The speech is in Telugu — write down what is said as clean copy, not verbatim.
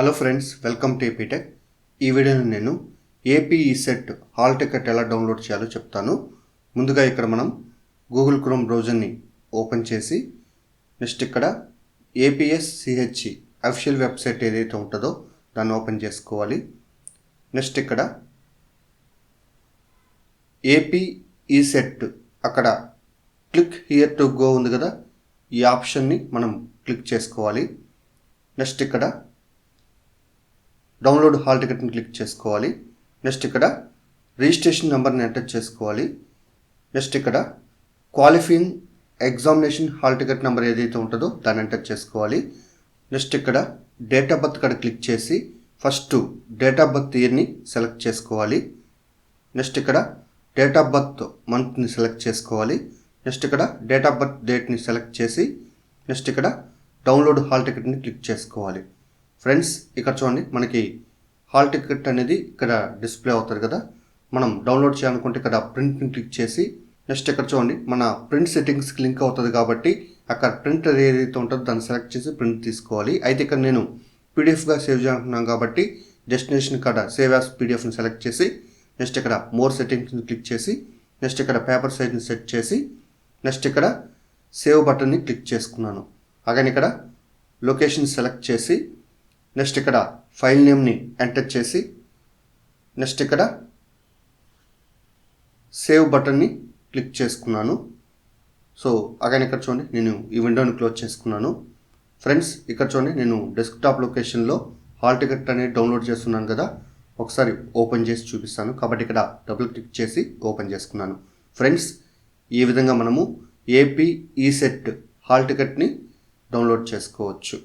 Hello friends, welcome to AP tech. ఈ వీడియోలో నేను ఏపీ ఈసెట్ హాల్ టికెట్ ఎలా డౌన్లోడ్ చేయాలో చెప్తాను. ముందుగా ఇక్కడ మనం గూగుల్ క్రోమ్ బ్రౌజర్ని ఓపెన్ చేసి నెక్స్ట్ ఇక్కడ ఏపీఎస్సిహెచ్ఈ అఫిషియల్ వెబ్సైట్ ఏదైతే ఉంటుందో దాన్ని ఓపెన్ చేసుకోవాలి. నెక్స్ట్ ఇక్కడ ఏపీ ఈసెట్ అక్కడ క్లిక్ హియర్ టు గో ఉంది కదా, ఈ ఆప్షన్ని మనం క్లిక్ చేసుకోవాలి. నెక్స్ట్ ఇక్కడ డౌన్లోడ్ హాల్ టికెట్ని క్లిక్ చేసుకోవాలి. నెక్స్ట్ ఇక్కడ రిజిస్ట్రేషన్ నెంబర్ని ఎంటర్ చేసుకోవాలి. నెక్స్ట్ ఇక్కడ qualifying examination hall ticket number ఏదైతే ఉంటుందో దాన్ని ఎంటర్ చేసుకోవాలి. నెక్స్ట్ ఇక్కడ డేట్ ఆఫ్ బర్త్ ఇక్కడ క్లిక్ చేసి ఫస్ట్ డేట్ ఆఫ్ బర్త్ ఇయర్ని సెలెక్ట్ చేసుకోవాలి. నెక్స్ట్ ఇక్కడ డేట్ ఆఫ్ బర్త్ మంత్ని సెలెక్ట్ చేసుకోవాలి. నెక్స్ట్ ఇక్కడ డేట్ ఆఫ్ బర్త్ డేట్ని సెలెక్ట్ చేసి నెక్స్ట్ ఇక్కడ డౌన్లోడ్ హాల్ టికెట్ని క్లిక్ చేసుకోవాలి. ఫ్రెండ్స్, ఇక్కడ చూడండి, మనకి హాల్ టికెట్ అనేది ఇక్కడ డిస్ప్లే అవుతుంది కదా. మనం డౌన్లోడ్ చేయాలనుకుంటే ఇక్కడ ప్రింట్ని క్లిక్ చేసి నెక్స్ట్ ఇక్కడ చూడండి, మన ప్రింట్ సెట్టింగ్స్కి లింక్ అవుతుంది కాబట్టి అక్కడ ప్రింట్ ఏదైతే ఉంటుందో దాన్ని సెలెక్ట్ చేసి ప్రింట్ తీసుకోవాలి. అయితే ఇక్కడ నేను పీడిఎఫ్గా సేవ్ చేయాలనుకున్నాను కాబట్టి డెస్టినేషన్ ఇక్కడ సేవ్ యాస్ పీడిఎఫ్ని సెలెక్ట్ చేసి నెక్స్ట్ ఇక్కడ మోర్ సెట్టింగ్స్ని క్లిక్ చేసి నెక్స్ట్ ఇక్కడ పేపర్ సైజ్ని సెట్ చేసి నెక్స్ట్ ఇక్కడ సేవ్ బటన్ని క్లిక్ చేసుకున్నాను. అలాగే ఇక్కడ లొకేషన్ సెలెక్ట్ చేసి నెక్స్ట్ ఇక్కడ ఫైల్ నేమ్ని ఎంటర్ చేసి నెక్స్ట్ ఇక్కడ సేవ్ బటన్ని క్లిక్ చేసుకున్నాను. సో అగైన్ ఇక్కడ చూడండి, నేను ఈ విండోని క్లోజ్ చేసుకున్నాను. ఫ్రెండ్స్, ఇక్కడ చూడండి, నేను డెస్క్టాప్ లొకేషన్లో హాల్ టికెట్ అనేది డౌన్లోడ్ చేస్తున్నాను కదా, ఒకసారి ఓపెన్ చేసి చూపిస్తాను. కాబట్టి ఇక్కడ డబుల్ క్లిక్ చేసి ఓపెన్ చేసుకున్నాను. ఫ్రెండ్స్, ఈ విధంగా మనము ఏపీ ఈసెట్ హాల్ టికెట్ని డౌన్లోడ్ చేసుకోవచ్చు.